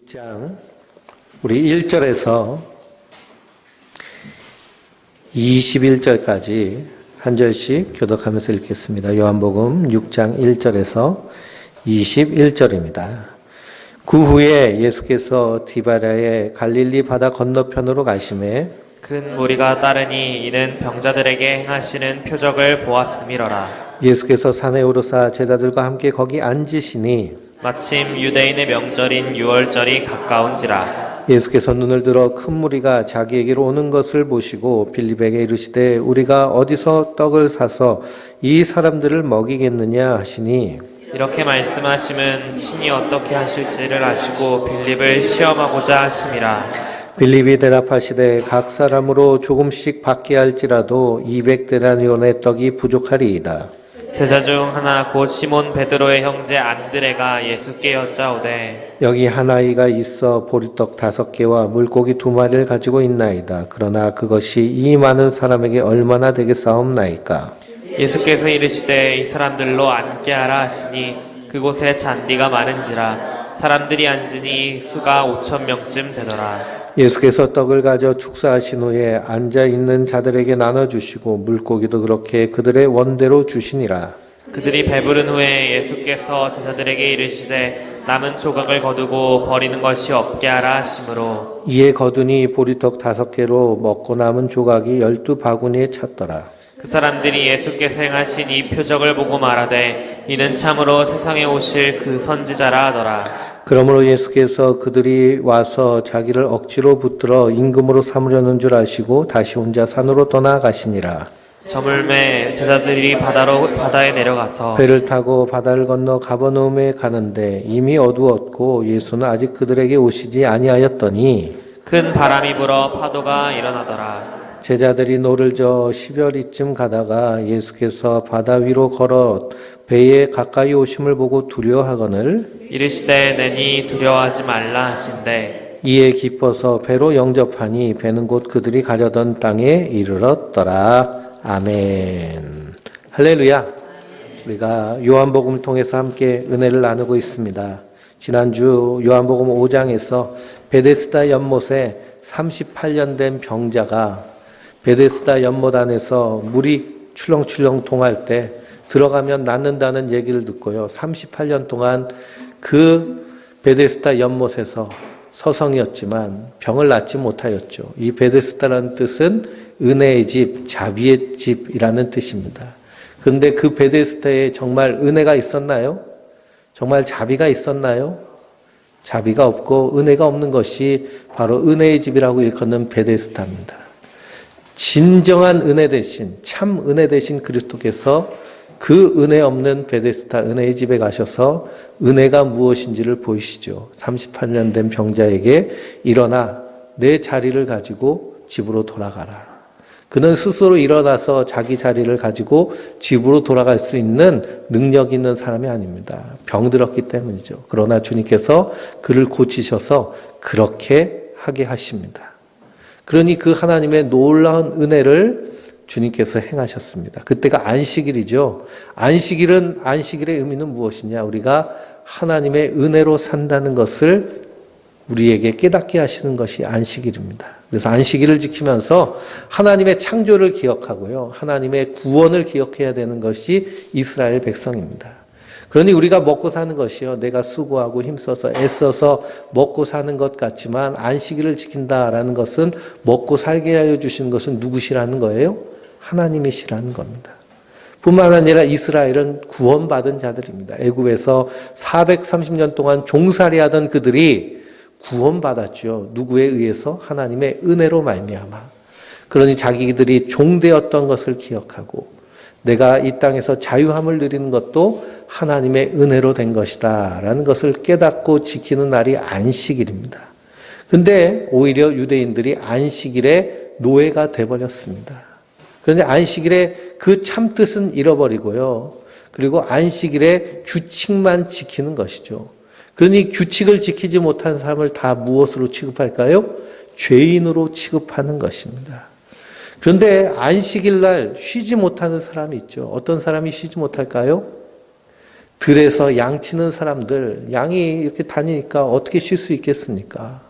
6장 우리 1절에서 21절까지 한 절씩 교독하면서 읽겠습니다. 요한복음 6장 1절에서 21절입니다. 그 후에 예수께서 디바랴의 갈릴리 바다 건너편으로 가시매 큰 무리가 따르니 이는 병자들에게 행하시는 표적을 보았음이러라. 예수께서 산에 오르사 제자들과 함께 거기 앉으시니 마침 유대인의 명절인 유월절이 가까운지라. 예수께서 눈을 들어 큰 무리가 자기에게로 오는 것을 보시고 빌립에게 이르시되 우리가 어디서 떡을 사서 이 사람들을 먹이겠느냐 하시니 이렇게 말씀하심은 친히 어떻게 하실지를 아시고 빌립을 시험하고자 하심이라. 빌립이 대답하시되 각 사람으로 조금씩 받게 할지라도 200데나리온의 떡이 부족하리이다. 제자 중 하나 곧 시몬 베드로의 형제 안드레가 예수께 여짜오되 여기 한 아이가 있어 보리떡 5개와 물고기 2마리를 가지고 있나이다. 그러나 그것이 이 많은 사람에게 얼마나 되겠사옵나이까. 예수께서 이르시되 이 사람들로 앉게 하라 하시니 그곳에 잔디가 많은지라. 사람들이 앉으니 수가 5,000명쯤 되더라. 예수께서 떡을 가져 축사하신 후에 앉아있는 자들에게 나눠주시고 물고기도 그렇게 그들의 원대로 주시니라. 그들이 배부른 후에 예수께서 제자들에게 이르시되 남은 조각을 거두고 버리는 것이 없게 하라 하시므로 이에 거두니 보리떡 5개로 먹고 남은 조각이 12바구니에 찼더라. 그 사람들이 예수께서 행하신 이 표적을 보고 말하되 이는 참으로 세상에 오실 그 선지자라 하더라. 그러므로 예수께서 그들이 와서 자기를 억지로 붙들어 임금으로 삼으려는 줄 아시고 다시 혼자 산으로 떠나가시니라. 저물매 제자들이 바다에 내려가서 배를 타고 바다를 건너 가버나움에 가는데 이미 어두웠고 예수는 아직 그들에게 오시지 아니하였더니 큰 바람이 불어 파도가 일어나더라. 제자들이 노를 저 십여리쯤 가다가 예수께서 바다 위로 걸어 배에 가까이 오심을 보고 두려워하거늘 이르시되 내니 두려워하지 말라 하신대 이에 기뻐서 배로 영접하니 배는 곧 그들이 가려던 땅에 이르렀더라. 아멘. 할렐루야. 우리가 요한복음을 통해서 함께 은혜를 나누고 있습니다. 지난주 요한복음 5장에서 베데스다 연못에 38년 된 병자가 베데스다 연못 안에서 물이 출렁출렁 동할 때 들어가면 낫는다는 얘기를 듣고요. 38년 동안 그 베데스다 연못에서 서성이었지만 병을 낫지 못하였죠. 이 베데스다라는 뜻은 은혜의 집, 자비의 집이라는 뜻입니다. 그런데 그 베데스다에 정말 은혜가 있었나요? 정말 자비가 있었나요? 자비가 없고 은혜가 없는 것이 바로 은혜의 집이라고 일컫는 베데스다입니다. 진정한 은혜 대신, 참 은혜 대신 그리스도께서 그 은혜 없는 베데스다 은혜의 집에 가셔서 은혜가 무엇인지를 보이시죠. 38년 된 병자에게 일어나 내 자리를 가지고 집으로 돌아가라. 그는 스스로 일어나서 자기 자리를 가지고 집으로 돌아갈 수 있는 능력 있는 사람이 아닙니다. 병들었기 때문이죠. 그러나 주님께서 그를 고치셔서 그렇게 하게 하십니다. 그러니 그 하나님의 놀라운 은혜를 주님께서 행하셨습니다. 그때가 안식일이죠. 안식일의 의미는 무엇이냐? 우리가 하나님의 은혜로 산다는 것을 우리에게 깨닫게 하시는 것이 안식일입니다. 그래서 안식일을 지키면서 하나님의 창조를 기억하고요. 하나님의 구원을 기억해야 되는 것이 이스라엘 백성입니다. 그러니 우리가 먹고 사는 것이요. 내가 수고하고 힘써서 애써서 먹고 사는 것 같지만 안식일을 지킨다라는 것은 먹고 살게 하여 주신 것은 누구시라는 거예요? 하나님이시라는 겁니다. 뿐만 아니라 이스라엘은 구원받은 자들입니다. 애굽에서 430년 동안 종살이하던 그들이 구원받았죠. 누구에 의해서? 하나님의 은혜로 말미암아. 그러니 자기들이 종되었던 것을 기억하고 내가 이 땅에서 자유함을 누리는 것도 하나님의 은혜로 된 것이다 라는 것을 깨닫고 지키는 날이 안식일입니다. 근데 오히려 유대인들이 안식일의 노예가 돼버렸습니다. 그런데 안식일의 그 참뜻은 잃어버리고요. 그리고 안식일의 규칙만 지키는 것이죠. 그러니 규칙을 지키지 못한 사람을 다 무엇으로 취급할까요? 죄인으로 취급하는 것입니다. 그런데 안식일 날 쉬지 못하는 사람이 있죠. 어떤 사람이 쉬지 못할까요? 들에서 양치는 사람들, 양이 이렇게 다니니까 어떻게 쉴 수 있겠습니까?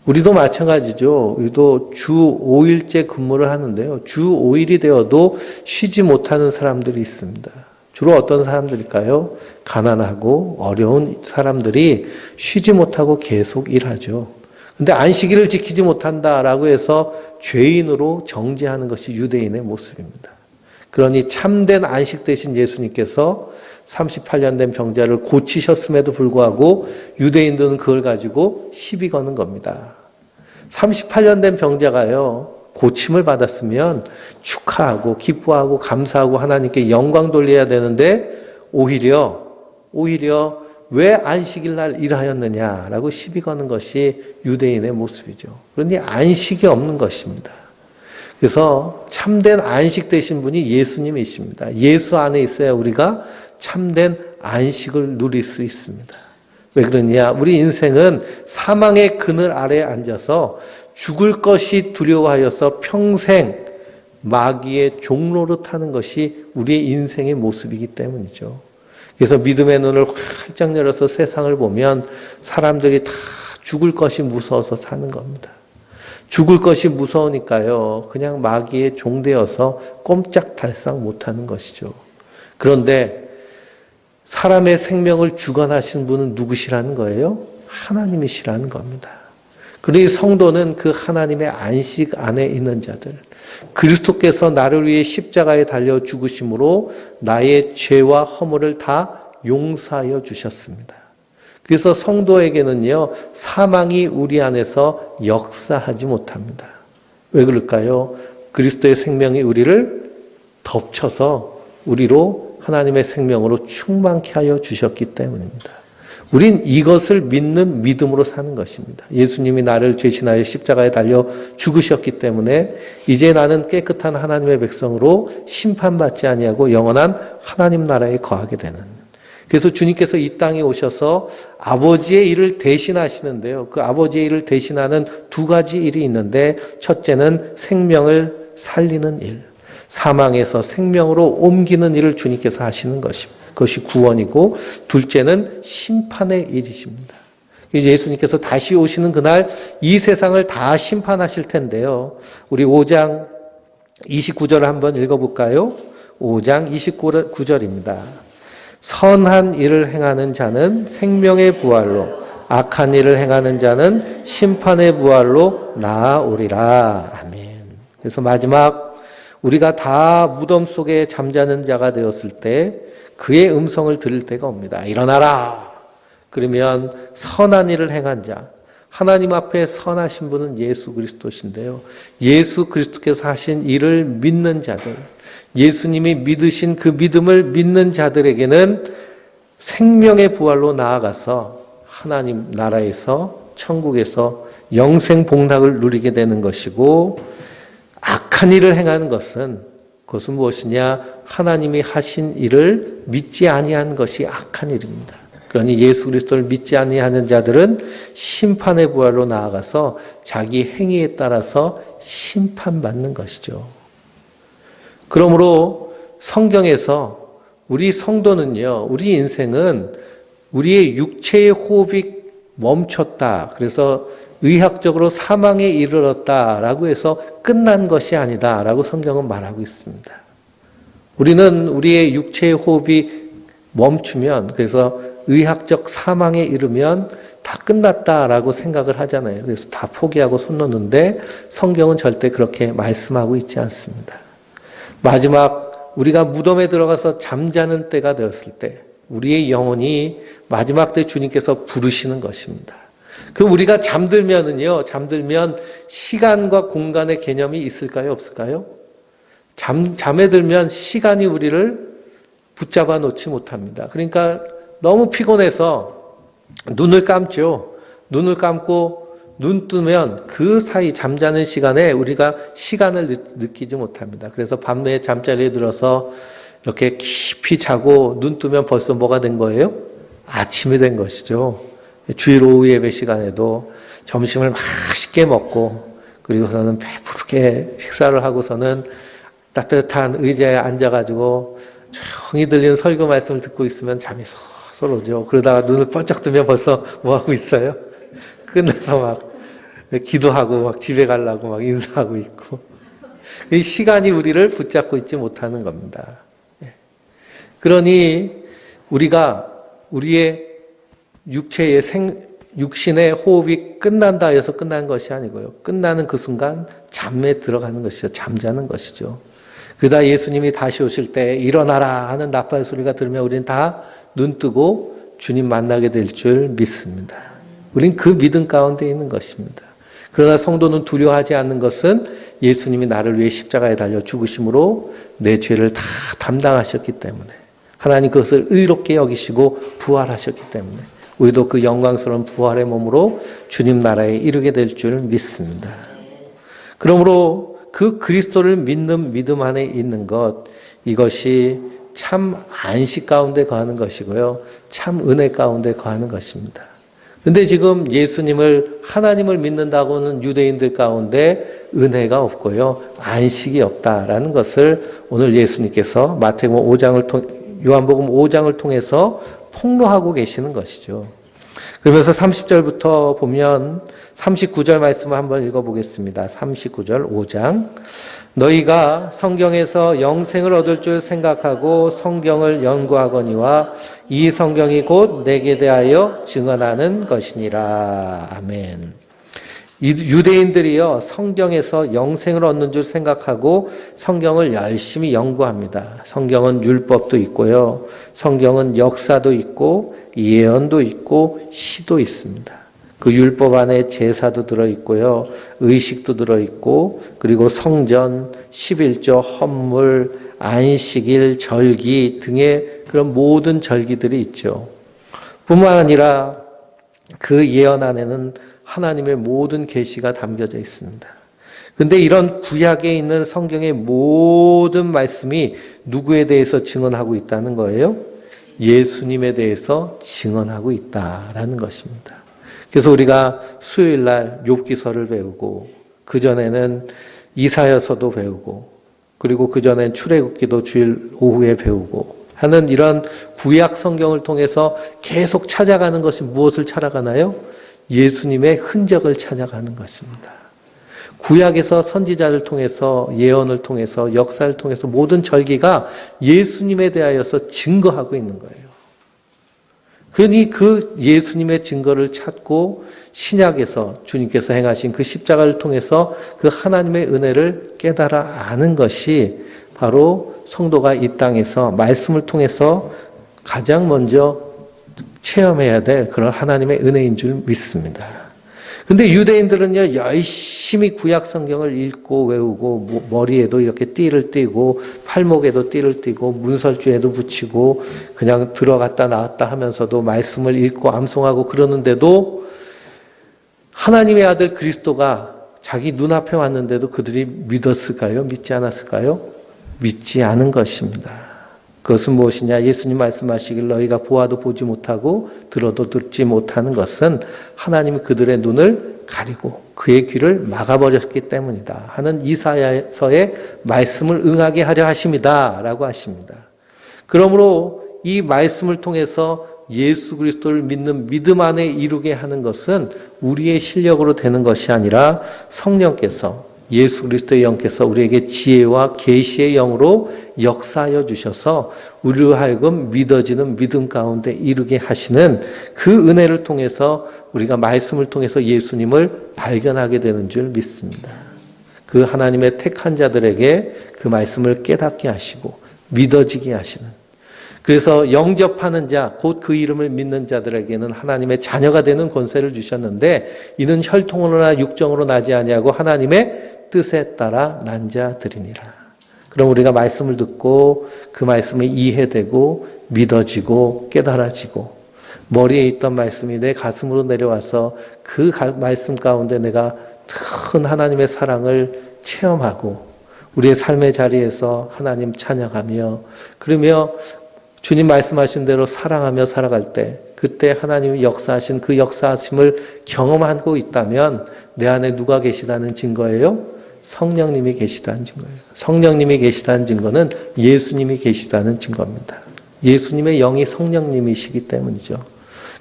우리도 마찬가지죠. 우리도 주 5일째 근무를 하는데요. 주 5일이 되어도 쉬지 못하는 사람들이 있습니다. 주로 어떤 사람들일까요? 가난하고 어려운 사람들이 쉬지 못하고 계속 일하죠. 근데 안식일을 지키지 못한다라고 해서 죄인으로 정죄하는 것이 유대인의 모습입니다. 그러니 참된 안식 되신 예수님께서 38년 된 병자를 고치셨음에도 불구하고 유대인들은 그걸 가지고 시비 거는 겁니다. 38년 된 병자가요, 고침을 받았으면 축하하고 기뻐하고 감사하고 하나님께 영광 돌려야 되는데 오히려 왜 안식일 날 일하였느냐라고 시비 거는 것이 유대인의 모습이죠. 그러니 안식이 없는 것입니다. 그래서 참된 안식 되신 분이 예수님이십니다. 예수 안에 있어야 우리가 참된 안식을 누릴 수 있습니다. 왜 그러냐? 우리 인생은 사망의 그늘 아래에 앉아서 죽을 것이 두려워하여서 평생 마귀의 종로로 타는 것이 우리의 인생의 모습이기 때문이죠. 그래서 믿음의 눈을 활짝 열어서 세상을 보면 사람들이 다 죽을 것이 무서워서 사는 겁니다. 죽을 것이 무서우니까요, 그냥 마귀의 종되어서 꼼짝달싹 못하는 것이죠. 그런데 사람의 생명을 주관하신 분은 누구시라는 거예요? 하나님이시라는 겁니다. 그러니 성도는 그 하나님의 안식 안에 있는 자들, 그리스도께서 나를 위해 십자가에 달려 죽으심으로 나의 죄와 허물을 다 용서하여 주셨습니다. 그래서 성도에게는요, 사망이 우리 안에서 역사하지 못합니다. 왜 그럴까요? 그리스도의 생명이 우리를 덮쳐서 우리로 하나님의 생명으로 충만케 하여 주셨기 때문입니다. 우린 이것을 믿는 믿음으로 사는 것입니다. 예수님이 나를 죄신하여 십자가에 달려 죽으셨기 때문에 이제 나는 깨끗한 하나님의 백성으로 심판받지 아니하고 영원한 하나님 나라에 거하게 되는. 그래서 주님께서 이 땅에 오셔서 아버지의 일을 대신하시는데요. 그 아버지의 일을 대신하는 두 가지 일이 있는데, 첫째는 생명을 살리는 일, 사망에서 생명으로 옮기는 일을 주님께서 하시는 것입니다. 그것이 구원이고, 둘째는 심판의 일이십니다. 예수님께서 다시 오시는 그날 이 세상을 다 심판하실 텐데요. 우리 5장 29절을 한번 읽어볼까요? 5장 29절입니다. 선한 일을 행하는 자는 생명의 부활로, 악한 일을 행하는 자는 심판의 부활로 나아오리라. 아멘. 그래서 마지막 우리가 다 무덤 속에 잠자는 자가 되었을 때 그의 음성을 들을 때가 옵니다. 일어나라. 그러면 선한 일을 행한 자, 하나님 앞에 선하신 분은 예수 그리스도신데요. 예수 그리스도께서 하신 일을 믿는 자들, 예수님이 믿으신 그 믿음을 믿는 자들에게는 생명의 부활로 나아가서 하나님 나라에서, 천국에서 영생 복락을 누리게 되는 것이고, 악한 일을 행하는 그것은 무엇이냐? 하나님이 하신 일을 믿지 아니한 것이 악한 일입니다. 그러니 예수 그리스도를 믿지 아니하는 자들은 심판의 부활로 나아가서 자기 행위에 따라서 심판받는 것이죠. 그러므로 성경에서 우리 성도는요, 우리 인생은 우리의 육체의 호흡이 멈췄다, 그래서 의학적으로 사망에 이르렀다라고 해서 끝난 것이 아니다라고 성경은 말하고 있습니다. 우리는 우리의 육체의 호흡이 멈추면, 그래서 의학적 사망에 이르면 다 끝났다라고 생각을 하잖아요. 그래서 다 포기하고 손 놓는데 성경은 절대 그렇게 말씀하고 있지 않습니다. 마지막 우리가 무덤에 들어가서 잠자는 때가 되었을 때 우리의 영혼이 마지막 때 주님께서 부르시는 것입니다. 그 우리가 잠들면 시간과 공간의 개념이 있을까요, 없을까요? 잠에 들면 시간이 우리를 붙잡아 놓지 못합니다. 그러니까 너무 피곤해서 눈을 감죠. 눈을 감고 눈 뜨면 그 사이 잠자는 시간에 우리가 시간을 느끼지 못합니다. 그래서 밤에 잠자리에 들어서 이렇게 깊이 자고 눈 뜨면 벌써 뭐가 된 거예요? 아침이 된 것이죠. 주일 오후 예배 시간에도 점심을 맛있게 먹고 그리고서는 배부르게 식사를 하고서는 따뜻한 의자에 앉아가지고 조용히 들리는 설교 말씀을 듣고 있으면 잠이 솔솔 오죠. 그러다가 눈을 번쩍 뜨면 벌써 뭐 하고 있어요? 끝나서 막 기도하고 막 집에 가려고 막 인사하고 있고. 이 시간이 우리를 붙잡고 있지 못하는 겁니다. 그러니 우리가 우리의 육신의 호흡이 끝난다 해서 끝난 것이 아니고요. 끝나는 그 순간 잠에 들어가는 것이죠. 잠자는 것이죠. 그러다 예수님이 다시 오실 때 일어나라 하는 나팔 소리가 들으면 우리는 다 눈 뜨고 주님 만나게 될 줄 믿습니다. 우린 그 믿음 가운데 있는 것입니다. 그러나 성도는 두려워하지 않는 것은 예수님이 나를 위해 십자가에 달려 죽으심으로 내 죄를 다 담당하셨기 때문에, 하나님 그것을 의롭게 여기시고 부활하셨기 때문에 우리도 그 영광스러운 부활의 몸으로 주님 나라에 이르게 될 줄 믿습니다. 그러므로 그 그리스도를 믿는 믿음 안에 있는 것, 이것이 참 안식 가운데 거하는 것이고요. 참 은혜 가운데 거하는 것입니다. 근데 지금 예수님을, 하나님을 믿는다고는 유대인들 가운데 은혜가 없고요. 안식이 없다라는 것을 오늘 예수님께서 마태복음 5장을 요한복음 5장을 통해서 폭로하고 계시는 것이죠. 그러면서 30절부터 보면 39절 말씀을 한번 읽어보겠습니다. 39절 5장. 너희가 성경에서 영생을 얻을 줄 생각하고 성경을 연구하거니와 이 성경이 곧 내게 대하여 증언하는 것이니라. 아멘. 유대인들이요, 성경에서 영생을 얻는 줄 생각하고 성경을 열심히 연구합니다. 성경은 율법도 있고요. 성경은 역사도 있고 예언도 있고 시도 있습니다. 그 율법 안에 제사도 들어있고요. 의식도 들어있고, 그리고 성전, 11조, 헌물, 안식일, 절기 등의 그런 모든 절기들이 있죠. 뿐만 아니라 그 예언 안에는 하나님의 모든 계시가 담겨져 있습니다. 그런데 이런 구약에 있는 성경의 모든 말씀이 누구에 대해서 증언하고 있다는 거예요? 예수님에 대해서 증언하고 있다라는 것입니다. 그래서 우리가 수요일 날 욥기서를 배우고, 그전에는 이사야서도 배우고, 그리고 그전엔 출애굽기도 주일 오후에 배우고 하는 이런 구약 성경을 통해서 계속 찾아가는 것이 무엇을 찾아가나요? 예수님의 흔적을 찾아가는 것입니다. 구약에서 선지자를 통해서, 예언을 통해서, 역사를 통해서 모든 절기가 예수님에 대하여서 증거하고 있는 거예요. 그러니 그 예수님의 증거를 찾고 신약에서 주님께서 행하신 그 십자가를 통해서 그 하나님의 은혜를 깨달아 아는 것이 바로 성도가 이 땅에서 말씀을 통해서 가장 먼저 체험해야 될 그런 하나님의 은혜인 줄 믿습니다. 근데 유대인들은요, 열심히 구약 성경을 읽고 외우고, 머리에도 이렇게 띠를 띠고, 팔목에도 띠를 띠고, 문설주에도 붙이고, 그냥 들어갔다 나왔다 하면서도 말씀을 읽고 암송하고 그러는데도 하나님의 아들 그리스도가 자기 눈앞에 왔는데도 그들이 믿었을까요? 믿지 않았을까요? 믿지 않은 것입니다. 그것은 무엇이냐? 예수님 말씀하시길 너희가 보아도 보지 못하고 들어도 듣지 못하는 것은 하나님이 그들의 눈을 가리고 그의 귀를 막아버렸기 때문이다 하는 이사야서의 말씀을 응하게 하려 하심이다 라고 하십니다. 그러므로 이 말씀을 통해서 예수 그리스도를 믿는 믿음 안에 이루게 하는 것은 우리의 실력으로 되는 것이 아니라 성령께서, 예수 그리스도의 영께서 우리에게 지혜와 계시의 영으로 역사하여 주셔서 우리로 하여금 믿어지는 믿음 가운데 이르게 하시는 그 은혜를 통해서 우리가 말씀을 통해서 예수님을 발견하게 되는 줄 믿습니다. 그 하나님의 택한 자들에게 그 말씀을 깨닫게 하시고 믿어지게 하시는, 그래서 영접하는 자, 곧 그 이름을 믿는 자들에게는 하나님의 자녀가 되는 권세를 주셨는데 이는 혈통으로나 육정으로 나지 아니하고 하나님의 뜻에 따라 난 자들이니라. 그럼 우리가 말씀을 듣고 그 말씀이 이해되고 믿어지고 깨달아지고 머리에 있던 말씀이 내 가슴으로 내려와서 그 말씀 가운데 내가 큰 하나님의 사랑을 체험하고 우리의 삶의 자리에서 하나님 찬양하며 그러며 주님 말씀하신 대로 사랑하며 살아갈 때 그때 하나님이 역사하신 그 역사하심을 경험하고 있다면 내 안에 누가 계시다는 증거예요? 성령님이 계시다는 증거예요. 성령님이 계시다는 증거는 예수님이 계시다는 증거입니다. 예수님의 영이 성령님이시기 때문이죠.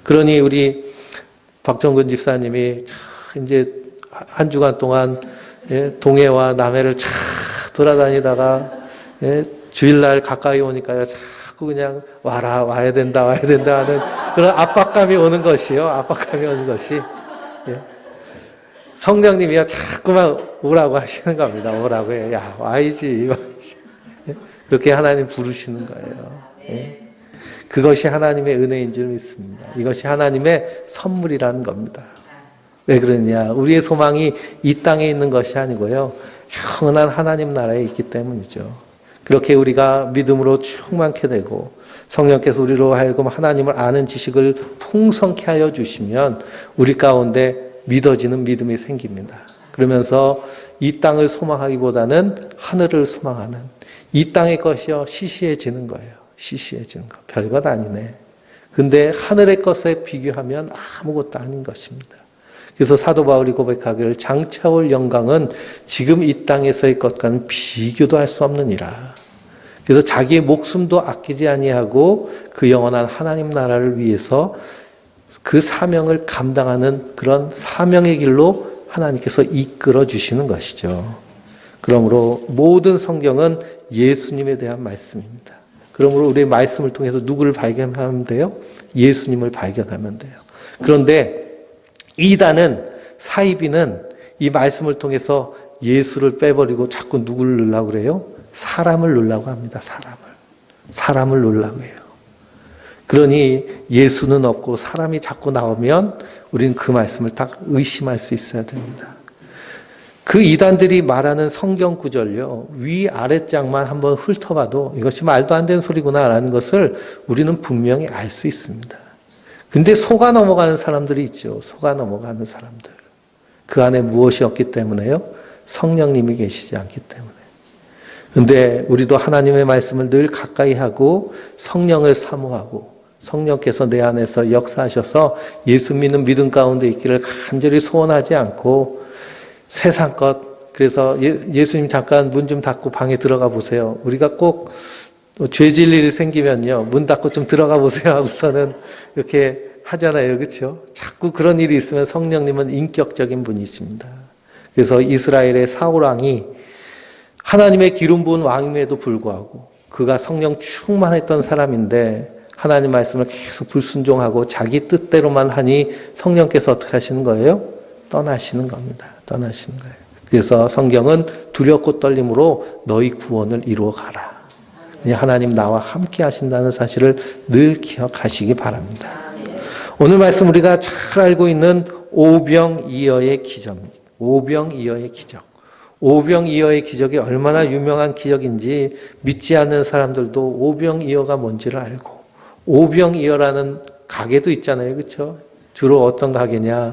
그러니 우리 박정근 집사님이 이제 한 주간 동안 동해와 남해를 쫙 돌아다니다가 주일날 가까이 오니까요, 자꾸 그냥 와야 된다 하는 그런 압박감이 오는 것이요. 압박감이 오는 것이. 성령님이요, 자꾸만 오라고 하시는 겁니다. 오라고 해요. 야, 와야지. 그렇게 하나님 부르시는 거예요. 그것이 하나님의 은혜인 줄 믿습니다. 이것이 하나님의 선물이라는 겁니다. 왜 그러냐? 우리의 소망이 이 땅에 있는 것이 아니고요, 영원한 하나님 나라에 있기 때문이죠. 그렇게 우리가 믿음으로 충만케 되고 성령께서 우리로 하여금 하나님을 아는 지식을 풍성케 하여 주시면 우리 가운데 믿어지는 믿음이 생깁니다. 그러면서 이 땅을 소망하기보다는 하늘을 소망하는, 이 땅의 것이요 시시해지는 거예요. 시시해지는 거. 별것 아니네. 근데 하늘의 것에 비교하면 아무것도 아닌 것입니다. 그래서 사도 바울이 고백하기를 장차올 영광은 지금 이 땅에서의 것과는 비교도 할 수 없느니라. 그래서 자기의 목숨도 아끼지 아니하고 그 영원한 하나님 나라를 위해서 그 사명을 감당하는 그런 사명의 길로 하나님께서 이끌어 주시는 것이죠. 그러므로 모든 성경은 예수님에 대한 말씀입니다. 그러므로 우리의 말씀을 통해서 누구를 발견하면 돼요? 예수님을 발견하면 돼요. 그런데 이단은, 사이비는 이 말씀을 통해서 예수를 빼버리고 자꾸 누구를 넣으려고 그래요? 사람을 넣으려고 합니다. 사람을 넣으려고 해요. 그러니 예수는 없고 사람이 자꾸 나오면 우리는 그 말씀을 딱 의심할 수 있어야 됩니다. 그 이단들이 말하는 성경 구절요, 위아래장만 한번 훑어봐도 이것이 말도 안 되는 소리구나라는 것을 우리는 분명히 알 수 있습니다. 근데 속아 넘어가는 사람들이 있죠. 속아 넘어가는 사람들. 그 안에 무엇이 없기 때문에요? 성령님이 계시지 않기 때문에. 근데 우리도 하나님의 말씀을 늘 가까이 하고 성령을 사모하고 성령께서 내 안에서 역사하셔서 예수 믿는 믿음 가운데 있기를 간절히 소원하지 않고 세상 것, 그래서 예수님 잠깐 문 좀 닫고 방에 들어가 보세요. 우리가 꼭 죄질 일이 생기면요, 문 닫고 좀 들어가 보세요 하고서는 이렇게 하잖아요. 그렇죠? 자꾸 그런 일이 있으면 성령님은 인격적인 분이십니다. 그래서 이스라엘의 사울 왕이 하나님의 기름 부은 왕임에도 불구하고 그가 성령 충만했던 사람인데 하나님 말씀을 계속 불순종하고 자기 뜻대로만 하니 성령께서 어떻게 하시는 거예요? 떠나시는 겁니다. 떠나시는 거예요. 그래서 성경은 두렵고 떨림으로 너희 구원을 이루어 가라. 하나님 나와 함께 하신다는 사실을 늘 기억하시기 바랍니다. 오늘 말씀 우리가 잘 알고 있는 오병이어의 기적입니다. 오병이어의 기적. 오병이어의 기적이 얼마나 유명한 기적인지 믿지 않는 사람들도 오병이어가 뭔지를 알고, 오병이어라는 가게도 있잖아요. 그렇죠? 주로 어떤 가게냐?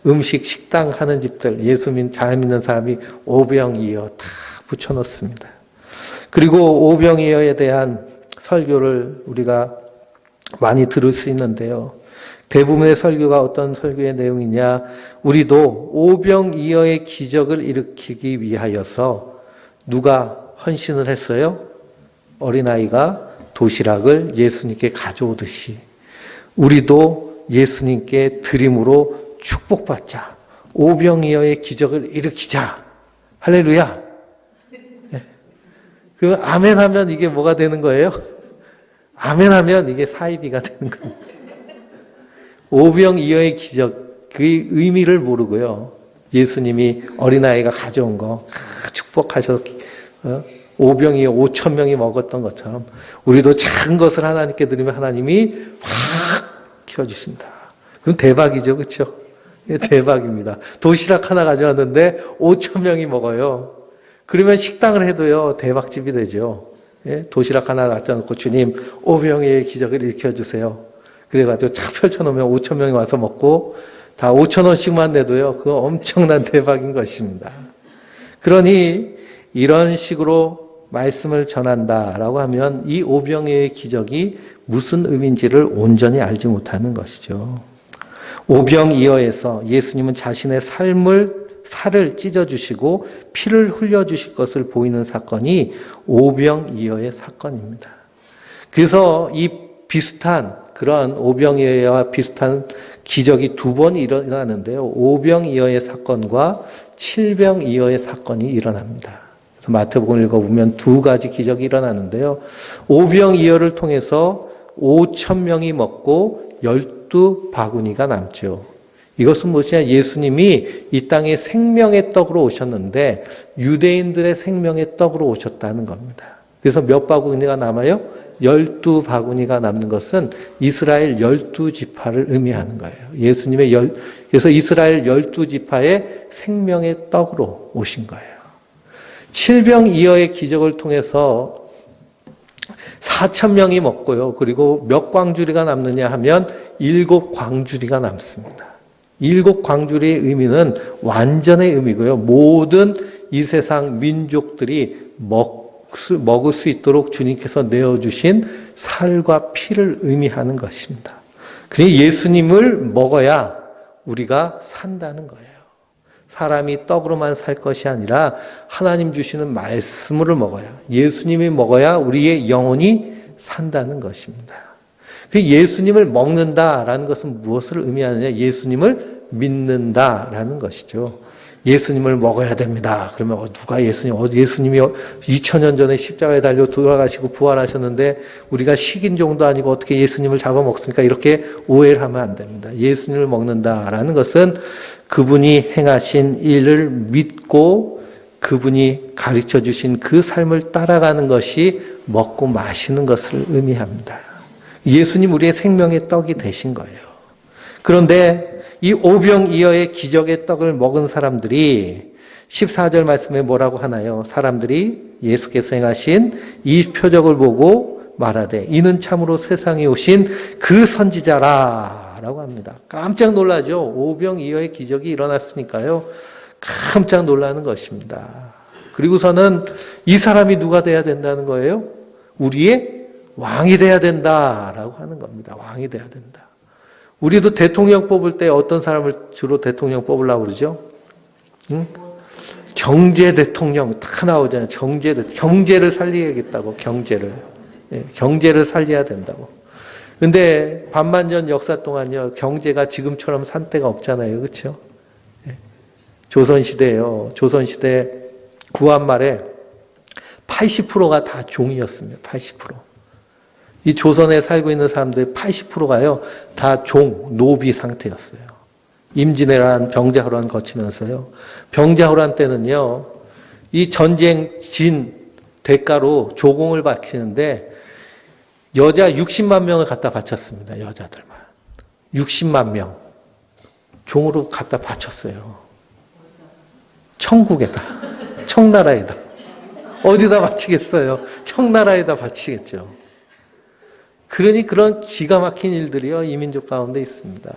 음식, 식당 하는 집들, 예수 잘 믿는 사람이 오병이어 다 붙여놓습니다. 그리고 오병이어에 대한 설교를 우리가 많이 들을 수 있는데요. 대부분의 설교가 어떤 설교의 내용이냐? 우리도 오병이어의 기적을 일으키기 위하여서 누가 헌신을 했어요? 어린아이가 도시락을 예수님께 가져오듯이 우리도 예수님께 드림으로 축복받자. 오병이어의 기적을 일으키자. 할렐루야. 그 아멘 하면 이게 뭐가 되는 거예요? 아멘 하면 이게 사이비가 되는 겁니다. 오병이어의 기적, 그 의미를 모르고요. 예수님이 어린아이가 가져온 거 축복하셔서 오병이어 5,000명이 먹었던 것처럼 우리도 작은 것을 하나님께 드리면 하나님이 확 키워주신다. 그건 대박이죠. 그렇죠? 대박입니다. 도시락 하나 가져왔는데 5,000명이 먹어요. 그러면 식당을 해도요, 대박집이 되죠. 도시락 하나 놔놓고 주님, 오병이어의 기적을 일으켜주세요. 그래가지고 착 펼쳐놓으면 5,000명이 와서 먹고 다 5,000원씩만 내도요, 그거 엄청난 대박인 것입니다. 그러니 이런 식으로 말씀을 전한다라고 하면 이 오병이어의 기적이 무슨 의미인지를 온전히 알지 못하는 것이죠. 오병이어에서 예수님은 자신의 삶을 살을 찢어주시고 피를 흘려주실 것을 보이는 사건이 오병이어의 사건입니다. 그래서 이 비슷한 그런 오병이어와 비슷한 기적이 두 번 일어나는데요. 오병이어의 사건과 칠병이어의 사건이 일어납니다. 그래서 마태복음 읽어보면 두 가지 기적이 일어나는데요. 오병이어를 통해서 5,000명이 먹고 12바구니가 남죠. 이것은 무엇이냐? 예수님이 이 땅에 생명의 떡으로 오셨는데 유대인들의 생명의 떡으로 오셨다는 겁니다. 그래서 몇 바구니가 남아요? 12바구니가 남는 것은 이스라엘 12지파를 의미하는 거예요. 그래서 이스라엘 12지파의 생명의 떡으로 오신 거예요. 칠병이어의 기적을 통해서 4,000명이 먹고요. 그리고 몇 광주리가 남느냐 하면 7광주리가 남습니다. 7광주리의 의미는 완전의 의미고요. 모든 이 세상 민족들이 먹을 수 있도록 주님께서 내어주신 살과 피를 의미하는 것입니다. 그러니 예수님을 먹어야 우리가 산다는 거예요. 사람이 떡으로만 살 것이 아니라 하나님 주시는 말씀을 먹어야, 예수님이 먹어야 우리의 영혼이 산다는 것입니다. 그 예수님을 먹는다라는 것은 무엇을 의미하느냐? 예수님을 믿는다라는 것이죠. 예수님을 먹어야 됩니다. 그러면 누가 예수님이 2000년 전에 십자가에 달려 돌아가시고 부활하셨는데 우리가 식인종도 아니고 어떻게 예수님을 잡아먹습니까? 이렇게 오해를 하면 안 됩니다. 예수님을 먹는다라는 것은 그분이 행하신 일을 믿고 그분이 가르쳐 주신 그 삶을 따라가는 것이 먹고 마시는 것을 의미합니다. 예수님 우리의 생명의 떡이 되신 거예요. 그런데 이 오병이어의 기적의 떡을 먹은 사람들이 14절 말씀에 뭐라고 하나요? 사람들이 예수께서 행하신 이 표적을 보고 말하되 이는 참으로 세상에 오신 그 선지자라 라고 합니다. 깜짝 놀라죠. 오병이어의 기적이 일어났으니까요. 깜짝 놀라는 것입니다. 그리고서는 이 사람이 누가 돼야 된다는 거예요? 우리의 왕이 돼야 된다라고 하는 겁니다. 왕이 돼야 된다. 우리도 대통령 뽑을 때 어떤 사람을 주로 대통령 뽑으려고 그러죠? 응? 경제 대통령 다 나오잖아요. 경제를 살리겠다고, 경제를. 예, 경제를 살려야 된다고. 근데 반만년 역사 동안요, 경제가 지금처럼 산 때가 없잖아요. 그렇죠? 예. 조선시대예요. 조선시대 구한 말에 80%가 다 종이었습니다. 80%. 이 조선에 살고 있는 사람들 80%가요, 다 노비 상태였어요. 임진왜란, 병자호란 거치면서요. 병자호란 때는요, 이 전쟁 진 대가로 조공을 바치는데 여자 60만 명을 갖다 바쳤습니다. 여자들만. 60만 명. 종으로 갖다 바쳤어요. 천국에다. 청나라에다. 어디다 바치겠어요? 청나라에다 바치겠죠. 그러니 그런 기가 막힌 일들이요, 이민족 가운데 있습니다.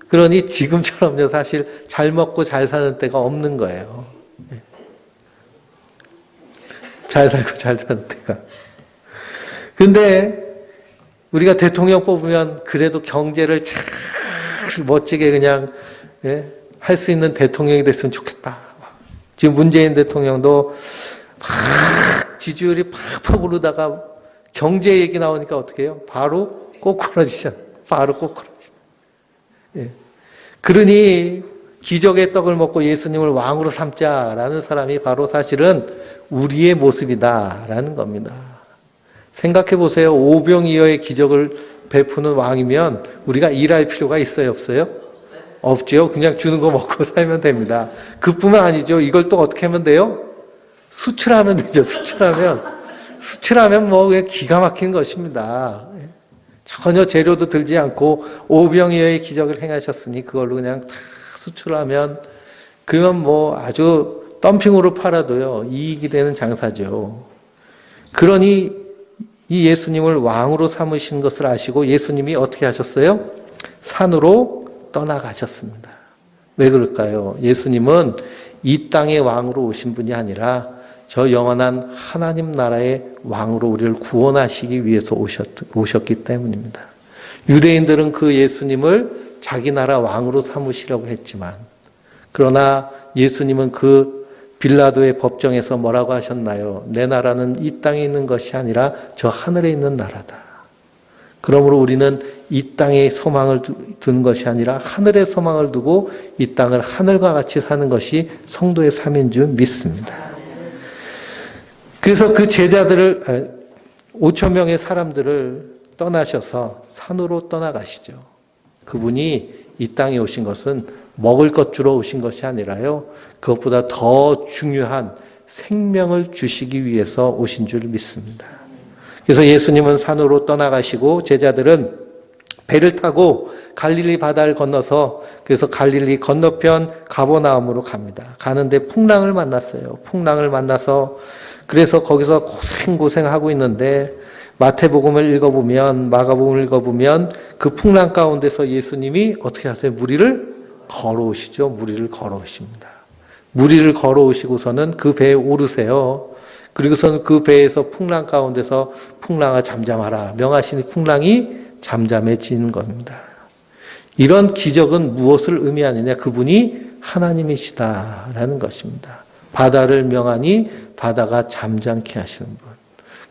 그러니 지금처럼요, 사실 잘 먹고 잘 사는 때가 없는 거예요. 잘 살고 잘 사는 때가. 근데 우리가 대통령 뽑으면 그래도 경제를 잘 멋지게 그냥 할 수 있는 대통령이 됐으면 좋겠다. 지금 문재인 대통령도 막 지지율이 팍팍 오르다가 경제 얘기 나오니까 어떻게 해요? 바로 꼬꾸라지잖아요. 바로 꼬꾸라지. 예. 그러니 기적의 떡을 먹고 예수님을 왕으로 삼자라는 사람이 바로 사실은 우리의 모습이다라는 겁니다. 생각해 보세요. 오병이어의 기적을 베푸는 왕이면 우리가 일할 필요가 있어요, 없어요? 없죠. 그냥 주는 거 먹고 살면 됩니다. 그뿐만 아니죠. 이걸 또 어떻게 하면 돼요? 수출하면 되죠. 수출하면 뭐 그냥 기가 막힌 것입니다. 전혀 재료도 들지 않고 오병이어의 기적을 행하셨으니 그걸로 그냥 다 수출하면, 그러면 뭐 아주 덤핑으로 팔아도요 이익이 되는 장사죠. 그러니 이 예수님을 왕으로 삼으신 것을 아시고 예수님이 어떻게 하셨어요? 산으로 떠나가셨습니다. 왜 그럴까요? 예수님은 이 땅의 왕으로 오신 분이 아니라 저 영원한 하나님 나라의 왕으로 우리를 구원하시기 위해서 오셨기 때문입니다. 유대인들은 그 예수님을 자기 나라 왕으로 삼으시려고 했지만 그러나 예수님은 그 빌라도의 법정에서 뭐라고 하셨나요? 내 나라는 이 땅에 있는 것이 아니라 저 하늘에 있는 나라다. 그러므로 우리는 이 땅에 소망을 두는 것이 아니라 하늘에 소망을 두고 이 땅을 하늘과 같이 사는 것이 성도의 삶인 줄 믿습니다. 그래서 그 제자들을 5천 명의 사람들을 떠나셔서 산으로 떠나가시죠. 그분이 이 땅에 오신 것은 먹을 것 주러 오신 것이 아니라요, 그것보다 더 중요한 생명을 주시기 위해서 오신 줄 믿습니다. 그래서 예수님은 산으로 떠나가시고 제자들은 배를 타고 갈릴리 바다를 건너서 그래서 갈릴리 건너편 가버나움으로 갑니다. 가는데 풍랑을 만났어요. 풍랑을 만나서 그래서 거기서 고생하고 있는데 마태복음을 읽어보면, 마가복음을 읽어보면 그 풍랑 가운데서 예수님이 어떻게 하세요? 무리를 걸어오시죠. 무리를 걸어오십니다. 무리를 걸어오시고서는 그 배에 오르세요. 그리고서는 그 배에서 풍랑 가운데서 풍랑아 잠잠하라 명하시니 풍랑이 잠잠해지는 겁니다. 이런 기적은 무엇을 의미하느냐? 그분이 하나님이시다라는 것입니다. 바다를 명하니 바다가 잠잠케 하시는 분.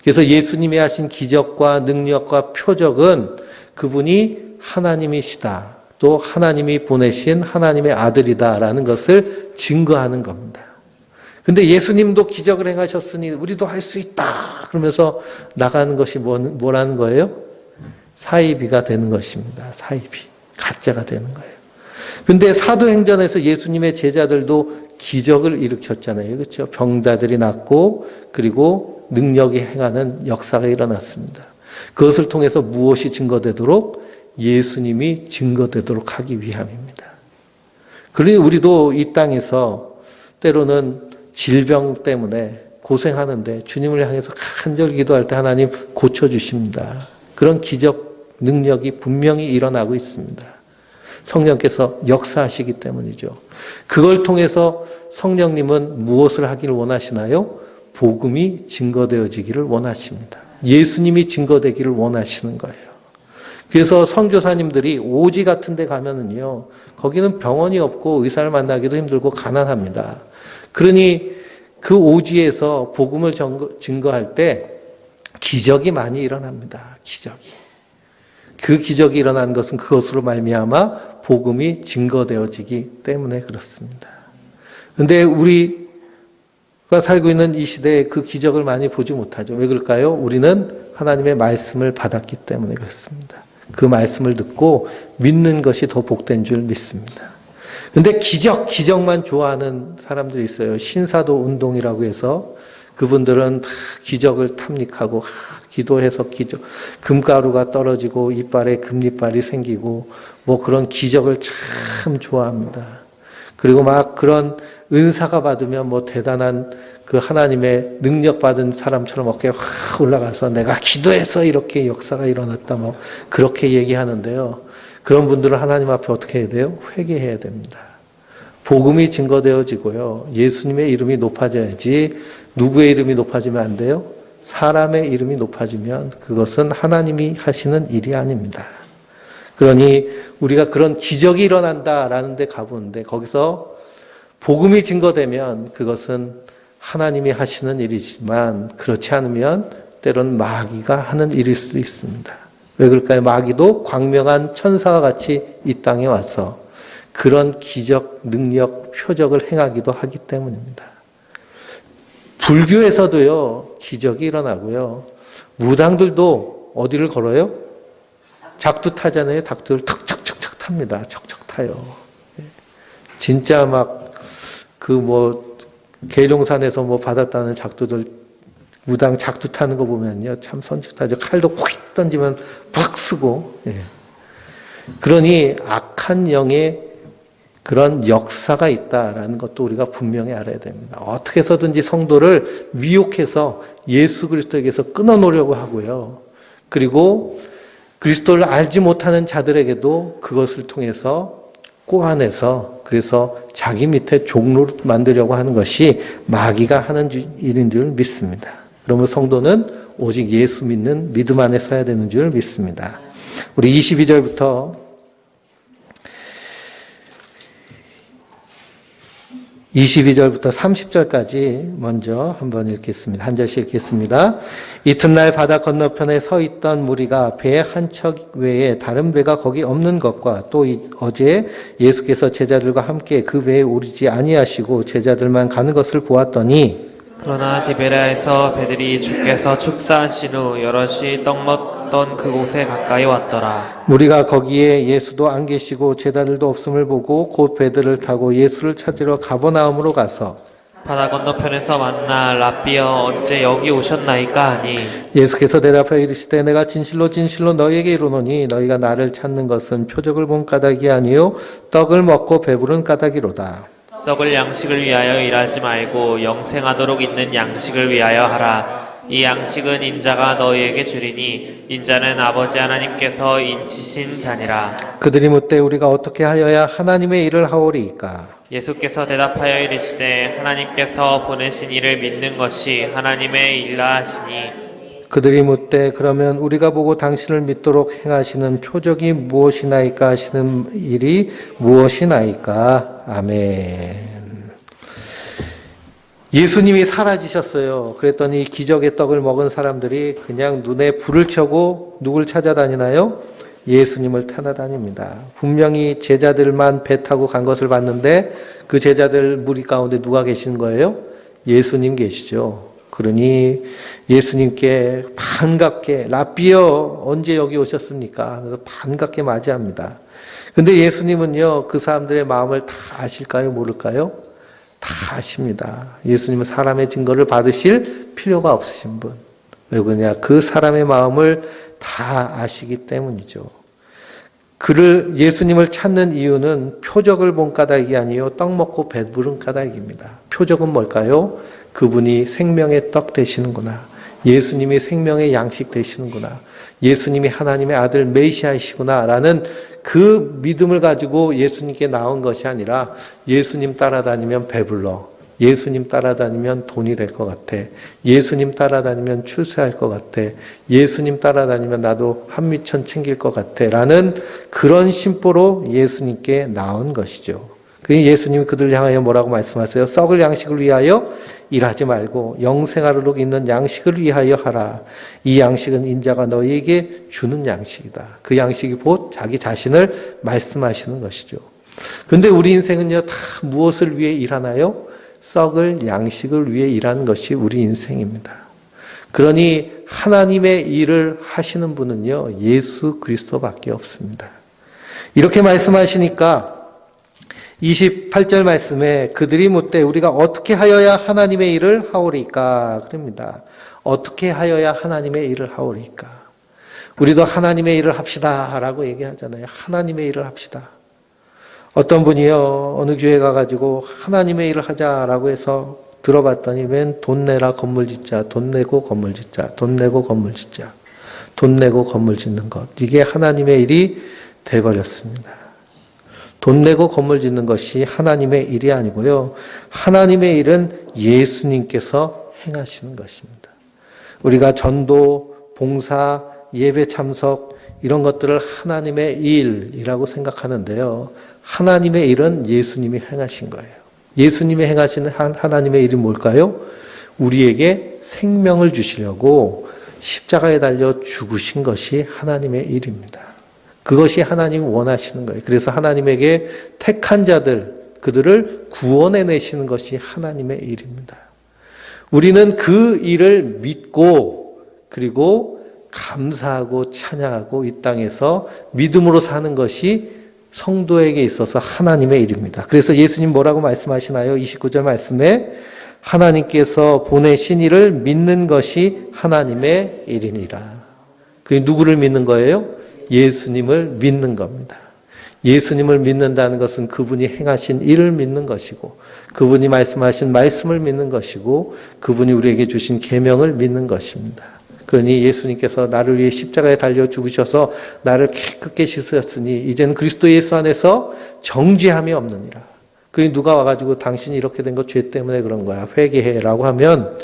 그래서 예수님이 하신 기적과 능력과 표적은 그분이 하나님이시다. 또 하나님이 보내신 하나님의 아들이다라는 것을 증거하는 겁니다. 근데 예수님도 기적을 행하셨으니 우리도 할 수 있다. 그러면서 나가는 것이 뭐라는 거예요? 사이비가 되는 것입니다. 사이비. 가짜가 되는 거예요. 근데 사도행전에서 예수님의 제자들도 기적을 일으켰잖아요. 그렇죠? 병자들이 낫고 그리고 능력이 행하는 역사가 일어났습니다. 그것을 통해서 무엇이 증거되도록? 예수님이 증거되도록 하기 위함입니다. 그러니 우리도 이 땅에서 때로는 질병 때문에 고생하는데 주님을 향해서 간절히 기도할 때 하나님 고쳐주십니다. 그런 기적 능력이 분명히 일어나고 있습니다. 성령께서 역사하시기 때문이죠. 그걸 통해서 성령님은 무엇을 하기를 원하시나요? 복음이 증거되어지기를 원하십니다. 예수님이 증거되기를 원하시는 거예요. 그래서 선교사님들이 오지 같은 데 가면은요, 거기는 병원이 없고 의사를 만나기도 힘들고 가난합니다. 그러니 그 오지에서 복음을 증거할 때 기적이 많이 일어납니다. 기적이. 그 기적이 일어난 것은 그것으로 말미암아 복음이 증거되어지기 때문에 그렇습니다. 그런데 우리가 살고 있는 이 시대에 그 기적을 많이 보지 못하죠. 왜 그럴까요? 우리는 하나님의 말씀을 받았기 때문에 그렇습니다. 그 말씀을 듣고 믿는 것이 더 복된 줄 믿습니다. 근데 기적만 좋아하는 사람들이 있어요. 신사도 운동이라고 해서 그분들은 다 기적을 탐닉하고 기도해서 금가루가 떨어지고 이빨에 금리빨이 생기고 뭐 그런 기적을 참 좋아합니다. 그리고 막 그런 은사가 받으면 뭐 대단한 그 하나님의 능력 받은 사람처럼 어깨에 확 올라가서 내가 기도해서 이렇게 역사가 일어났다 뭐 그렇게 얘기하는데요. 그런 분들은 하나님 앞에 어떻게 해야 돼요? 회개해야 됩니다. 복음이 증거되어지고요. 예수님의 이름이 높아져야지 누구의 이름이 높아지면 안 돼요? 사람의 이름이 높아지면 그것은 하나님이 하시는 일이 아닙니다. 그러니 우리가 그런 기적이 일어난다라는 데 가보는데 거기서 복음이 증거되면 그것은 하나님이 하시는 일이지만 그렇지 않으면 때로는 마귀가 하는 일일 수도 있습니다. 왜 그럴까요? 마귀도 광명한 천사와 같이 이 땅에 와서 그런 기적, 능력, 표적을 행하기도 하기 때문입니다. 불교에서도요, 기적이 일어나고요. 무당들도 어디를 걸어요? 작두 타잖아요. 작두를 척척척척 탑니다. 척척 타요. 진짜 막 계룡산에서 뭐 받았다는 작두들 무당 작두 타는 거 보면요, 참 선직하죠. 칼도 휙 던지면 팍 쓰고. 예. 그러니 악한 영의 그런 역사가 있다라는 것도 우리가 분명히 알아야 됩니다. 어떻게 해서든지 성도를 미혹해서 예수 그리스도에게서 끊어놓으려고 하고요. 그리고 그리스도를 알지 못하는 자들에게도 그것을 통해서 꼬아내서 그래서 자기 밑에 종로를 만들려고 하는 것이 마귀가 하는 일인 줄 믿습니다. 그러면 성도는 오직 예수 믿는 믿음 안에 서야 되는 줄 믿습니다. 우리 22절부터 22절부터 30절까지 먼저 한번 읽겠습니다. 한 절씩 읽겠습니다. 이튿날 바다 건너편에 서 있던 무리가 배 한 척 외에 다른 배가 거기 없는 것과 또 어제 예수께서 제자들과 함께 그 배에 오르지 아니하시고 제자들만 가는 것을 보았더니 그러나 디베레아에서 배들이 주께서 축사하신 후 여럿이 떡 먹던 그곳에 가까이 왔더라. 무리가 거기에 예수도 안 계시고 제자들도 없음을 보고 곧 배들을 타고 예수를 찾으러 가버나움으로 가서 바다 건너편에서 만나 라비어 언제 여기 오셨나이까 하니 예수께서 대답하여 이르시되 내가 진실로 진실로 너희에게 이르노니 너희가 나를 찾는 것은 표적을 본 까닭이 아니요 떡을 먹고 배부른 까닭이로다. 썩을 양식을 위하여 일하지 말고 영생하도록 있는 양식을 위하여 하라. 이 양식은 인자가 너희에게 주리니 인자는 아버지 하나님께서 인치신 자니라. 그들이 묻되 우리가 어떻게 하여야 하나님의 일을 하오리이까? 예수께서 대답하여 이르시되 하나님께서 보내신 이를 믿는 것이 하나님의 일라 하시니 그들이 묻되 그러면 우리가 보고 당신을 믿도록 행하시는 표적이 무엇이나이까 하시는 일이 무엇이나이까? 아멘. 예수님이 사라지셨어요. 그랬더니 기적의 떡을 먹은 사람들이 그냥 눈에 불을 켜고 누굴 찾아다니나요? 예수님을 찾아다닙니다. 분명히 제자들만 배 타고 간 것을 봤는데 그 제자들 무리 가운데 누가 계시는 거예요? 예수님 계시죠. 그러니 예수님께 반갑게 라비어 언제 여기 오셨습니까? 그래서 반갑게 맞이합니다. 근데 예수님은요 그 사람들의 마음을 다 아실까요? 모를까요? 다 아십니다. 예수님은 사람의 증거를 받으실 필요가 없으신 분. 왜 그러냐? 그 사람의 마음을 다 아시기 때문이죠. 예수님을 찾는 이유는 표적을 본 까닭이 아니요 떡 먹고 배부른 까닭입니다. 표적은 뭘까요? 그분이 생명의 떡 되시는구나. 예수님이 생명의 양식 되시는구나. 예수님이 하나님의 아들 메시아이시구나 라는 그 믿음을 가지고 예수님께 나온 것이 아니라 예수님 따라다니면 배불러. 예수님 따라다니면 돈이 될 것 같아. 예수님 따라다니면 출세할 것 같아. 예수님 따라다니면 나도 한미천 챙길 것 같아. 라는 그런 심보로 예수님께 나온 것이죠. 그러니 예수님이 그들을 향하여 뭐라고 말씀하세요? 썩을 양식을 위하여 일하지 말고 영생하도록 있는 양식을 위하여 하라. 이 양식은 인자가 너희에게 주는 양식이다. 그 양식이 곧 자기 자신을 말씀하시는 것이죠. 근데 우리 인생은요, 다 무엇을 위해 일하나요? 썩을 양식을 위해 일하는 것이 우리 인생입니다. 그러니 하나님의 일을 하시는 분은요, 예수 그리스도밖에 없습니다. 이렇게 말씀하시니까 28절 말씀에 그들이 묻되 우리가 어떻게 하여야 하나님의 일을 하오리까? 그럽니다. 어떻게 하여야 하나님의 일을 하오리까? 우리도 하나님의 일을 합시다 라고 얘기하잖아요. 하나님의 일을 합시다. 어떤 분이요 어느 교회 가가지고 하나님의 일을 하자라고 해서 들어봤더니 맨 돈 내라 건물 짓자, 돈 내고 건물 짓자, 돈 내고 건물 짓자, 돈 내고 건물 짓는 것, 이게 하나님의 일이 돼버렸습니다. 돈 내고 건물 짓는 것이 하나님의 일이 아니고요, 하나님의 일은 예수님께서 행하시는 것입니다. 우리가 전도, 봉사, 예배 참석 이런 것들을 하나님의 일이라고 생각하는데요, 하나님의 일은 예수님이 행하신 거예요. 예수님이 행하시는 하나님의 일이 뭘까요? 우리에게 생명을 주시려고 십자가에 달려 죽으신 것이 하나님의 일입니다. 그것이 하나님이 원하시는 거예요. 그래서 하나님에게 택한 자들, 그들을 구원해내시는 것이 하나님의 일입니다. 우리는 그 일을 믿고 그리고 감사하고 찬양하고 이 땅에서 믿음으로 사는 것이 성도에게 있어서 하나님의 일입니다. 그래서 예수님 뭐라고 말씀하시나요? 29절 말씀에 하나님께서 보내신 이를 믿는 것이 하나님의 일이니라. 그게 누구를 믿는 거예요? 예수님을 믿는 겁니다. 예수님을 믿는다는 것은 그분이 행하신 일을 믿는 것이고, 그분이 말씀하신 말씀을 믿는 것이고, 그분이 우리에게 주신 계명을 믿는 것입니다. 그러니 예수님께서 나를 위해 십자가에 달려 죽으셔서 나를 깨끗게 씻으셨으니 이제는 그리스도 예수 안에서 정죄함이 없느니라. 그러니 누가 와가지고 당신이 이렇게 된 거 죄 때문에 그런 거야, 회개해라고 하면,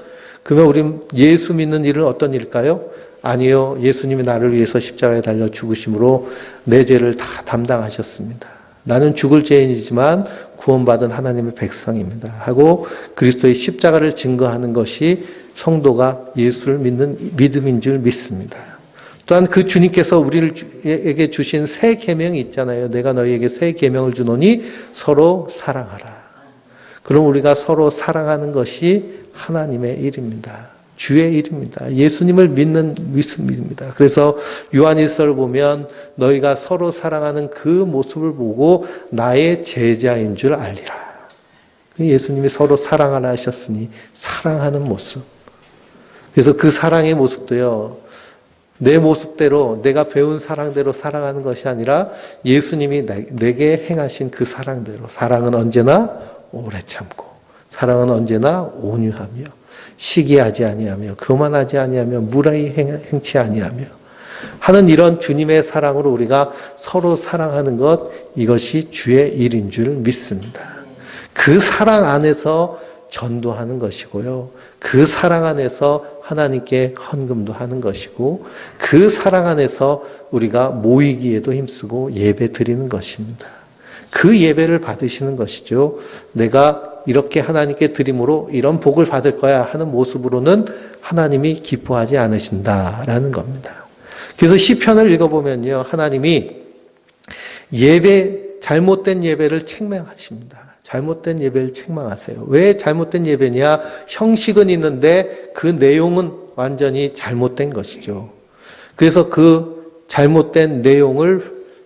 그러면 우리 예수 믿는 일은 어떤 일일까요? 아니요, 예수님이 나를 위해서 십자가에 달려 죽으심으로 내 죄를 다 담당하셨습니다. 나는 죽을 죄인이지만 구원받은 하나님의 백성입니다. 하고 그리스도의 십자가를 증거하는 것이 성도가 예수를 믿는 믿음인 줄 믿습니다. 또한 그 주님께서 우리에게 주신 새 계명이 있잖아요. 내가 너희에게 새 계명을 주노니 서로 사랑하라. 그럼 우리가 서로 사랑하는 것이 하나님의 일입니다. 주의 일입니다. 예수님을 믿는 믿음입니다. 그래서 요한일서를 보면 너희가 서로 사랑하는 그 모습을 보고 나의 제자인 줄 알리라. 예수님이 서로 사랑하라 하셨으니 사랑하는 모습. 그래서 그 사랑의 모습도요, 내 모습대로 내가 배운 사랑대로 사랑하는 것이 아니라 예수님이 내게 행하신 그 사랑대로. 사랑은 언제나 오래 참고, 사랑은 언제나 온유하며, 시기하지 아니하며, 교만하지 아니하며, 무라히 행치 아니하며 하는 이런 주님의 사랑으로 우리가 서로 사랑하는 것, 이것이 주의 일인 줄 믿습니다. 그 사랑 안에서 전도하는 것이고요. 그 사랑 안에서 하나님께 헌금도 하는 것이고, 그 사랑 안에서 우리가 모이기에도 힘쓰고 예배 드리는 것입니다. 그 예배를 받으시는 것이죠. 내가 이렇게 하나님께 드림으로 이런 복을 받을 거야 하는 모습으로는 하나님이 기뻐하지 않으신다라는 겁니다. 그래서 시편을 읽어보면요, 하나님이 잘못된 예배를 책망하십니다. 잘못된 예배를 책망하세요. 왜 잘못된 예배냐? 형식은 있는데 그 내용은 완전히 잘못된 것이죠. 그래서 그 잘못된 내용을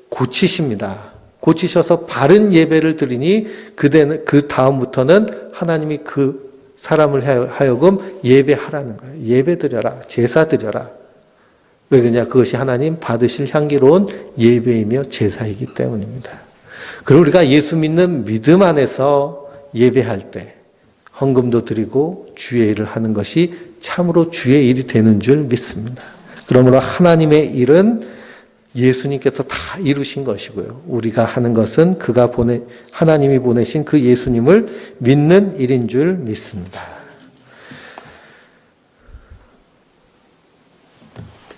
고치십니다. 고치셔서 바른 예배를 드리니 그 다음부터는 하나님이 그 사람을 하여금 예배하라는 거예요. 예배 드려라. 제사 드려라. 왜 그러냐? 그것이 하나님 받으실 향기로운 예배이며 제사이기 때문입니다. 그리고 우리가 예수 믿는 믿음 안에서 예배할 때 헌금도 드리고 주의 일을 하는 것이 참으로 주의 일이 되는 줄 믿습니다. 그러므로 하나님의 일은 예수님께서 다 이루신 것이고요. 우리가 하는 것은 하나님이 보내신 그 예수님을 믿는 일인 줄 믿습니다.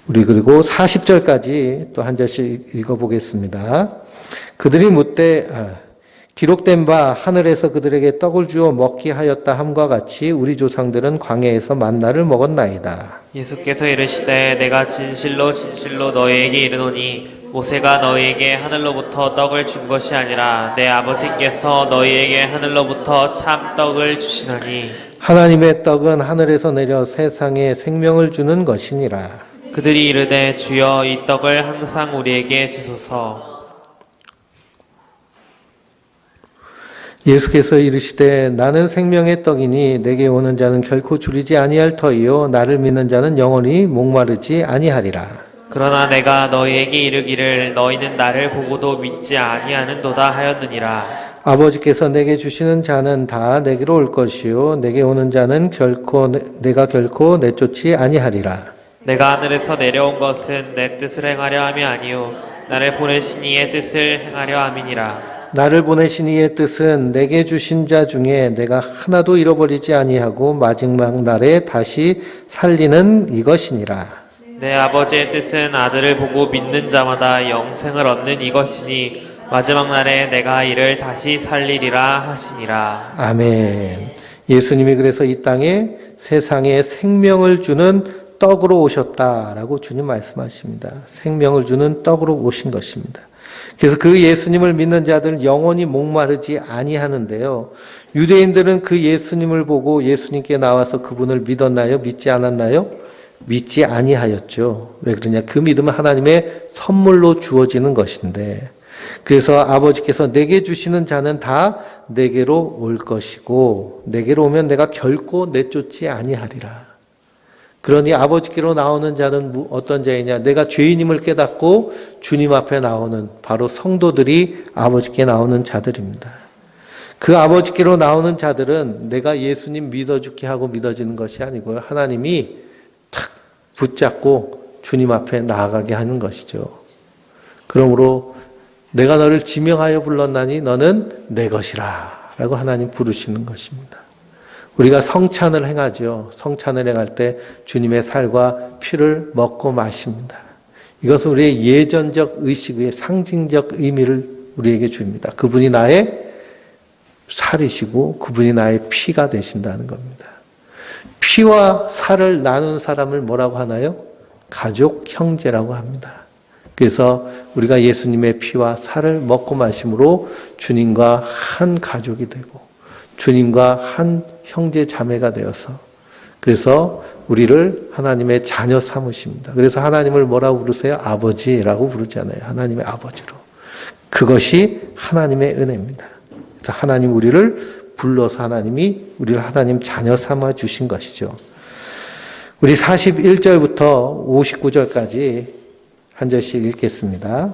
우리 그리고 40절까지 또 한 절씩 읽어보겠습니다. 그들이 묻되 기록된 바 하늘에서 그들에게 떡을 주어 먹게 하였다 함과 같이 우리 조상들은 광야에서 만나를 먹었나이다. 예수께서 이르시되 내가 진실로 진실로 너희에게 이르노니 모세가 너희에게 하늘로부터 떡을 준 것이 아니라 내 아버지께서 너희에게 하늘로부터 참 떡을 주시나니 하나님의 떡은 하늘에서 내려 세상에 생명을 주는 것이니라. 그들이 이르되 주여 이 떡을 항상 우리에게 주소서. 예수께서 이르시되 나는 생명의 떡이니 내게 오는 자는 결코 줄이지 아니할 터이요 나를 믿는 자는 영원히 목마르지 아니하리라. 그러나 내가 너희에게 이르기를 너희는 나를 보고도 믿지 아니하는도다 하였느니라. 아버지께서 내게 주시는 자는 다 내게로 올 것이요 내게 오는 자는 내가 결코 내쫓지 아니하리라. 내가 하늘에서 내려온 것은 내 뜻을 행하려 함이 아니요 나를 보내신 이의 뜻을 행하려 함이니라. 나를 보내신 이의 뜻은 내게 주신 자 중에 내가 하나도 잃어버리지 아니하고 마지막 날에 다시 살리는 이것이니라. 내 아버지의 뜻은 아들을 보고 믿는 자마다 영생을 얻는 이것이니 마지막 날에 내가 이를 다시 살리리라 하시니라. 아멘. 예수님이 그래서 이 땅에 세상에 생명을 주는 떡으로 오셨다라고 주님 말씀하십니다. 생명을 주는 떡으로 오신 것입니다. 그래서 그 예수님을 믿는 자들은 영원히 목마르지 아니하는데요. 유대인들은 그 예수님을 보고 예수님께 나와서 그분을 믿었나요? 믿지 않았나요? 믿지 아니하였죠. 왜 그러냐? 그 믿음은 하나님의 선물로 주어지는 것인데, 그래서 아버지께서 내게 주시는 자는 다 내게로 올 것이고 내게로 오면 내가 결코 내쫓지 아니하리라. 그러니 아버지께로 나오는 자는 어떤 자이냐? 내가 죄인임을 깨닫고 주님 앞에 나오는 바로 성도들이 아버지께 나오는 자들입니다. 그 아버지께로 나오는 자들은 내가 예수님 믿어주게 하고 믿어지는 것이 아니고요. 하나님이 탁 붙잡고 주님 앞에 나아가게 하는 것이죠. 그러므로 내가 너를 지명하여 불렀나니 너는 내 것이라 라고 하나님 부르시는 것입니다. 우리가 성찬을 행하죠. 성찬을 행할 때 주님의 살과 피를 먹고 마십니다. 이것은 우리의 예전적 의식의 상징적 의미를 우리에게 줍니다. 그분이 나의 살이시고 그분이 나의 피가 되신다는 겁니다. 피와 살을 나눈 사람을 뭐라고 하나요? 가족, 형제라고 합니다. 그래서 우리가 예수님의 피와 살을 먹고 마심으로 주님과 한 가족이 되고 주님과 한 형제 자매가 되어서 그래서 우리를 하나님의 자녀 삼으십니다. 그래서 하나님을 뭐라고 부르세요? 아버지라고 부르잖아요. 하나님의 아버지로. 그것이 하나님의 은혜입니다. 그래서 하나님 우리를 불러서 하나님이 우리를 하나님 자녀 삼아 주신 것이죠. 우리 41절부터 59절까지 한 절씩 읽겠습니다.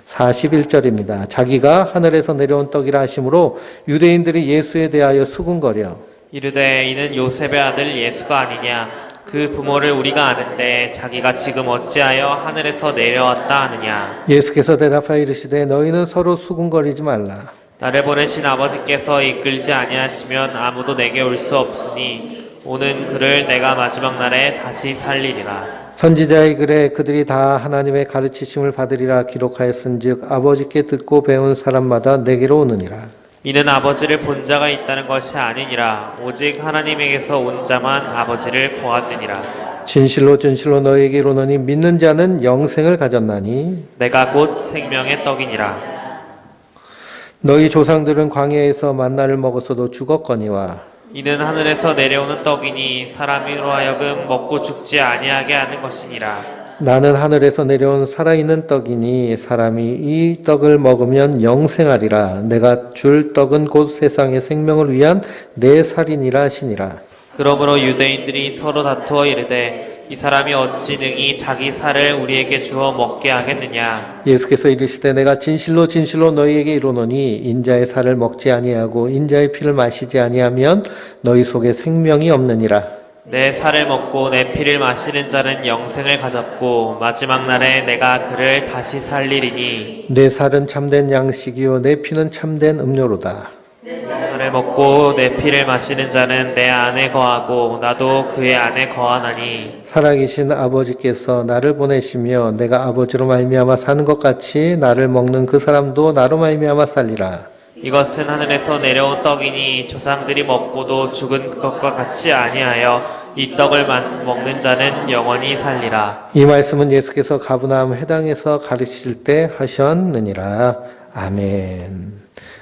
41절입니다. 자기가 하늘에서 내려온 떡이라 하심으로 유대인들이 예수에 대하여 수군거려 이르되 이는 요셉의 아들 예수가 아니냐 그 부모를 우리가 아는데 자기가 지금 어찌하여 하늘에서 내려왔다 하느냐. 예수께서 대답하여 이르시되 너희는 서로 수군거리지 말라. 나를 보내신 아버지께서 이끌지 아니하시면 아무도 내게 올 수 없으니 오는 그를 내가 마지막 날에 다시 살리리라. 선지자의 글에 그들이 다 하나님의 가르치심을 받으리라 기록하였은즉 아버지께 듣고 배운 사람마다 내게로 오느니라. 이는 아버지를 본 자가 있다는 것이 아니니라. 오직 하나님에게서 온 자만 아버지를 보았느니라. 진실로 진실로 너희에게 이르노니 믿는 자는 영생을 가졌나니 내가 곧 생명의 떡이니라. 너희 조상들은 광야에서 만나를 먹었어도 죽었거니와 이는 하늘에서 내려오는 떡이니 사람으로 하여금 먹고 죽지 아니하게 하는 것이니라. 나는 하늘에서 내려온 살아있는 떡이니 사람이 이 떡을 먹으면 영생하리라. 내가 줄 떡은 곧 세상의 생명을 위한 내 살이니라 하시니라. 그러므로 유대인들이 서로 다투어 이르되 이 사람이 어찌 능히 자기 살을 우리에게 주어 먹게 하겠느냐. 예수께서 이르시되 내가 진실로 진실로 너희에게 이르노니 인자의 살을 먹지 아니하고 인자의 피를 마시지 아니하면 너희 속에 생명이 없느니라. 내 살을 먹고 내 피를 마시는 자는 영생을 가졌고 마지막 날에 내가 그를 다시 살리리니. 내 살은 참된 양식이요 내 피는 참된 음료로다. 살을 먹고 내 피를 마시는 자는 내 안에 거하고 나도 그의 안에 거하나니. 살아계신 아버지께서 나를 보내시며 내가 아버지로 말미암아 사는 것 같이 나를 먹는 그 사람도 나로 말미암아 살리라. 이것은 하늘에서 내려온 떡이니 조상들이 먹고도 죽은 그것과 같이 아니하여 이 떡을 먹는 자는 영원히 살리라. 이 말씀은 예수께서 가브나움 회당에서 가르치실 때 하셨느니라. 아멘.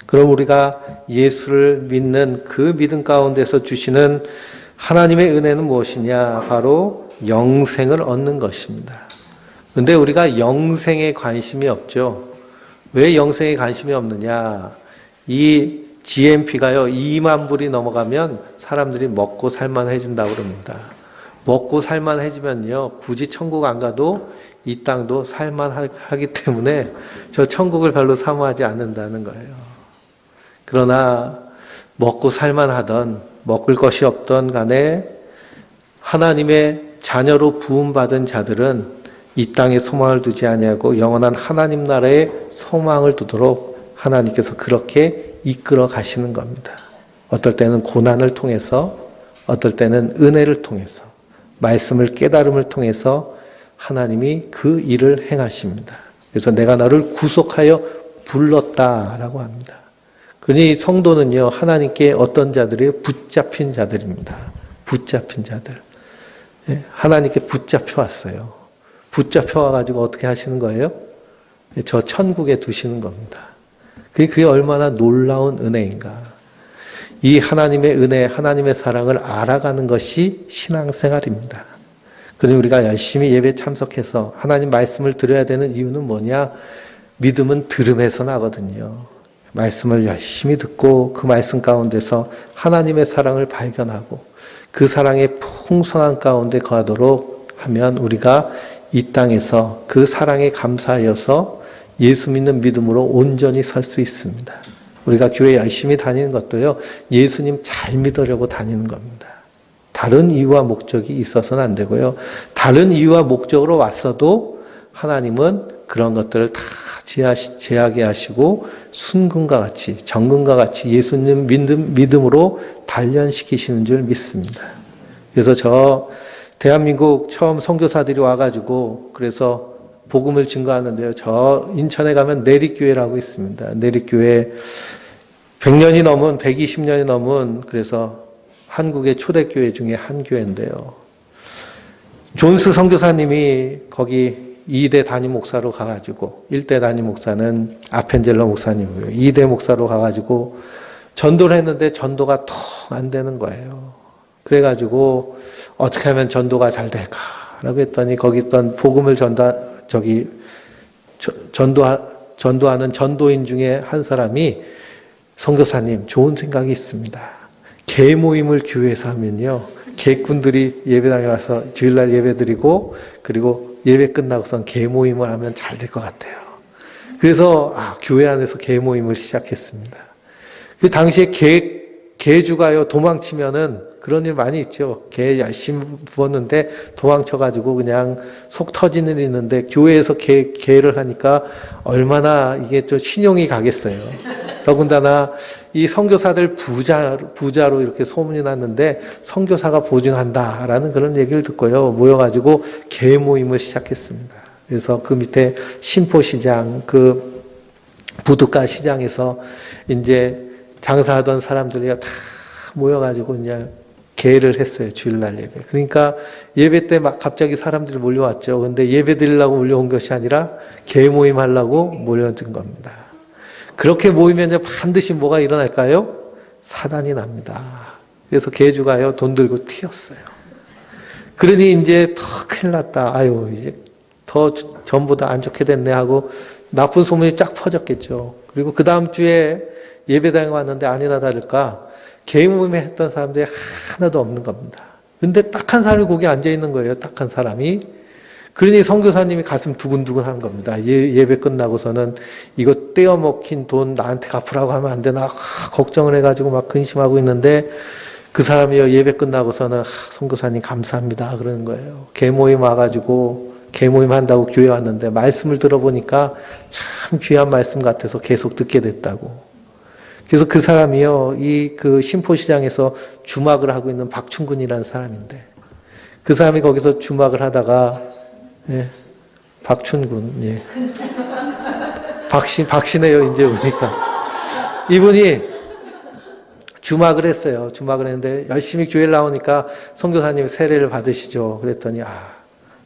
그럼 우리가 예수를 믿는 그 믿음 가운데서 주시는 하나님의 은혜는 무엇이냐? 바로 영생을 얻는 것입니다. 근데 우리가 영생에 관심이 없죠. 왜 영생에 관심이 없느냐? 이 GMP가요, 2만 불이 넘어가면 사람들이 먹고 살만해진다고 그럽니다. 먹고 살만해지면요, 굳이 천국 안 가도 이 땅도 살만하기 때문에 저 천국을 별로 사모하지 않는다는 거예요. 그러나 먹고 살만하던 먹을 것이 없던 간에 하나님의 자녀로 부음받은 자들은 이 땅에 소망을 두지 아니하고 영원한 하나님 나라에 소망을 두도록 하나님께서 그렇게 이끌어 가시는 겁니다. 어떨 때는 고난을 통해서, 어떨 때는 은혜를 통해서, 말씀을 깨달음을 통해서 하나님이 그 일을 행하십니다. 그래서 내가 너를 구속하여 불렀다라고 합니다. 그러니 성도는요, 하나님께 어떤 자들이에요? 붙잡힌 자들입니다. 붙잡힌 자들. 하나님께 붙잡혀 왔어요. 붙잡혀 와가지고 어떻게 하시는 거예요? 저 천국에 두시는 겁니다. 그게 얼마나 놀라운 은혜인가. 이 하나님의 은혜, 하나님의 사랑을 알아가는 것이 신앙생활입니다. 그러니 우리가 열심히 예배 참석해서 하나님 말씀을 드려야 되는 이유는 뭐냐? 믿음은 들음에서 나거든요. 말씀을 열심히 듣고 그 말씀 가운데서 하나님의 사랑을 발견하고 그 사랑의 풍성한 가운데 거하도록 하면 우리가 이 땅에서 그 사랑에 감사하여서 예수 믿는 믿음으로 온전히 설 수 있습니다. 우리가 교회 열심히 다니는 것도요, 예수님 잘 믿으려고 다니는 겁니다. 다른 이유와 목적이 있어서는 안 되고요. 다른 이유와 목적으로 왔어도 하나님은 그런 것들을 다 제하게 하시고 순금과 같이, 정금과 같이 예수님 믿음으로 단련시키시는 줄 믿습니다. 그래서 저 대한민국 처음 선교사들이 와가지고 그래서 복음을 증거하는데요. 저 인천에 가면 내립교회라고 있습니다. 내립교회 100년이 넘은 120년이 넘은 그래서 한국의 초대교회 중에 한 교회인데요. 존스 선교사님이 거기 2대 담임 목사로 가가지고 1대 담임 목사는 아펜젤러 목사님이고요. 2대 목사로 가가지고 전도를 했는데 전도가 통 안 되는 거예요. 그래가지고 어떻게 하면 전도가 잘 될까라고 했더니 거기 있던 복음을 전도하는 전도인 중에 한 사람이 선교사님 좋은 생각이 있습니다. 개 모임을 교회에서 하면요. 개꾼들이 예배당에 와서 주일날 예배 드리고 그리고 예배 끝나고선 개 모임을 하면 잘 될 것 같아요. 그래서 교회 안에서 개 모임을 시작했습니다. 그 당시에 개주가요 도망치면은 그런 일 많이 있죠. 개 열심히 부었는데 도망쳐가지고 그냥 속 터지는 일 있는데 교회에서 개를 하니까 얼마나 이게 좀 신용이 가겠어요. 더군다나 이 선교사들 부자로 이렇게 소문이 났는데 선교사가 보증한다라는 그런 얘기를 듣고요. 모여가지고 개 모임을 시작했습니다. 그래서 그 밑에 신포시장, 그 부둣가 시장에서 이제 장사하던 사람들이 다 모여가지고 그냥 개를 했어요. 주일날 예배. 그러니까 예배 때 막 갑자기 사람들이 몰려왔죠. 근데 예배 드리려고 몰려온 것이 아니라 개 모임 하려고 몰려든 겁니다. 그렇게 모이면 반드시 뭐가 일어날까요? 사단이 납니다. 그래서 개주가요, 돈 들고 튀었어요. 그러니 이제 더 큰일 났다. 아유, 이제 더 전보다 안 좋게 됐네 하고 나쁜 소문이 쫙 퍼졌겠죠. 그리고 그 다음 주에 예배당에 왔는데 아니나 다를까 개 모임에 했던 사람들이 하나도 없는 겁니다. 근데 딱 한 사람이 거기 앉아 있는 거예요. 딱 한 사람이. 그러니 선교사님이 가슴 두근두근 한 겁니다. 예배 끝나고서는 이거 떼어 먹힌 돈 나한테 갚으라고 하면 안 되나 걱정을 해가지고 막 근심하고 있는데 그 사람이요 예배 끝나고서는 선교사님 감사합니다 그러는 거예요. 개 모임 와가지고 개 모임 한다고 교회 왔는데 말씀을 들어보니까 참 귀한 말씀 같아서 계속 듣게 됐다고. 그래서 그 사람이요 그 신포시장에서 주막을 하고 있는 박충근이라는 사람인데 그 사람이 거기서 주막을 하다가 박춘근 박씨네요 이제 보니까 이분이 주막을 했어요. 주막을 했는데 열심히 교회를 나오니까 선교사님이 세례를 받으시죠. 그랬더니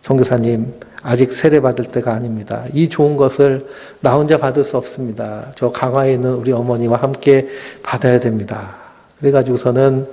선교사님 아직 세례 받을 때가 아닙니다. 이 좋은 것을 나 혼자 받을 수 없습니다. 저 강화에 있는 우리 어머니와 함께 받아야 됩니다. 그래가지고서는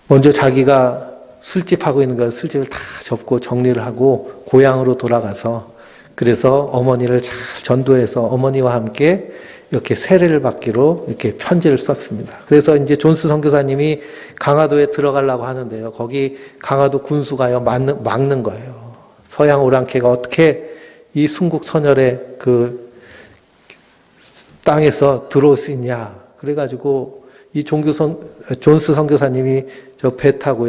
먼저 자기가 술집하고 있는 거 술집을 다 접고 정리를 하고 고향으로 돌아가서 그래서 어머니를 잘 전도해서 어머니와 함께 이렇게 세례를 받기로 이렇게 편지를 썼습니다. 그래서 이제 존스 선교사님이 강화도에 들어가려고 하는데요. 거기 강화도 군수가요 막는 거예요. 서양 오랑캐가 어떻게 이 순국 선열의 그 땅에서 들어올 수 있냐. 그래가지고 이 존스 선교사님이 저 배 타고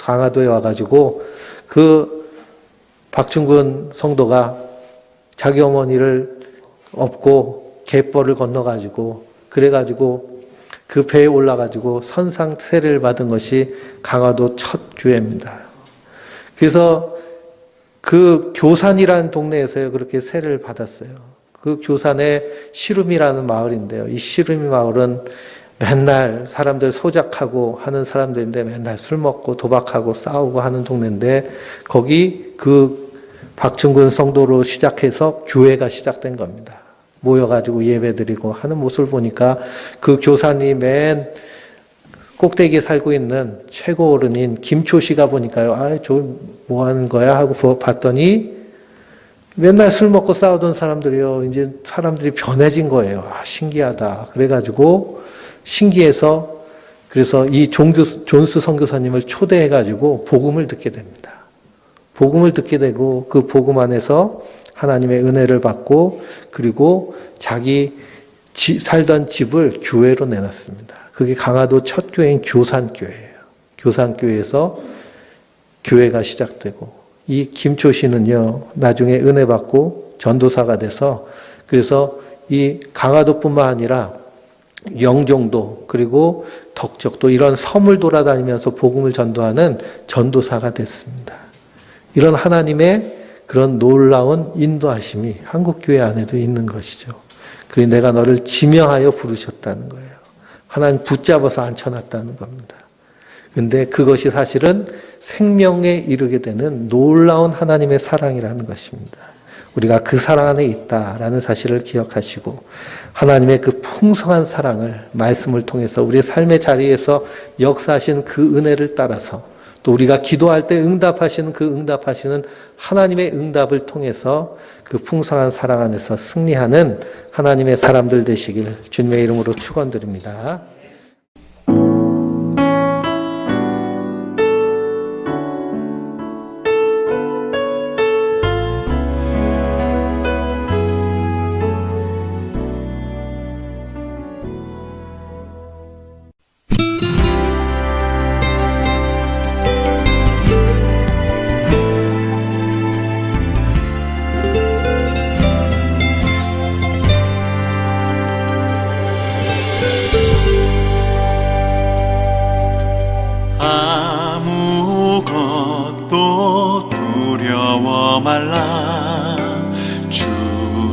강화도에 와가지고 그 박충근 성도가 자기 어머니를 업고 갯벌을 건너가지고 그래가지고 그 배에 올라가지고 선상 세례를 받은 것이 강화도 첫 교회입니다. 그래서 그 교산이라는 동네에서요 그렇게 세례를 받았어요. 그 교산에 시름이라는 마을인데요. 이 시름이 마을은 맨날 사람들 소작하고 하는 사람들인데 맨날 술 먹고 도박하고 싸우고 하는 동네인데 거기 그 박충근 성도로 시작해서 교회가 시작된 겁니다. 모여가지고 예배드리고 하는 모습을 보니까 그 교사님 맨 꼭대기에 살고 있는 최고 어른인 김초 씨가 보니까요. 저 뭐 하는 거야 하고 봤더니 맨날 술 먹고 싸우던 사람들이요. 이제 사람들이 변해진 거예요. 신기하다. 그래가지고 신기해서 그래서 이 존스 선교사님을 초대해가지고 복음을 듣게 됩니다. 복음을 듣게 되고 그 복음 안에서 하나님의 은혜를 받고 그리고 자기 살던 집을 교회로 내놨습니다. 그게 강화도 첫 교회인 교산교회예요. 교산교회에서 교회가 시작되고 이 김초 씨는요 나중에 은혜 받고 전도사가 돼서 그래서 이 강화도뿐만 아니라 영종도 그리고 덕적도 이런 섬을 돌아다니면서 복음을 전도하는 전도사가 됐습니다. 이런 하나님의 그런 놀라운 인도하심이 한국교회 안에도 있는 것이죠. 그리고 내가 너를 지명하여 부르셨다는 거예요. 하나님 붙잡아서 앉혀놨다는 겁니다. 근데 그것이 사실은 생명에 이르게 되는 놀라운 하나님의 사랑이라는 것입니다. 우리가 그 사랑 안에 있다라는 사실을 기억하시고 하나님의 그 풍성한 사랑을 말씀을 통해서 우리의 삶의 자리에서 역사하신 그 은혜를 따라서 또 우리가 기도할 때 응답하시는 그 응답하시는 하나님의 응답을 통해서 그 풍성한 사랑 안에서 승리하는 하나님의 사람들 되시길 주님의 이름으로 축원드립니다. 아무것도 두려워 말라. 주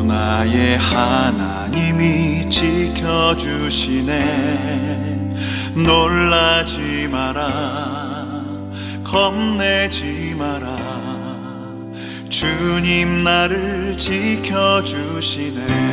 나의 하나님이 지켜주시네. 놀라지 마라, 겁내지 마라. 주님 나를 지켜주시네.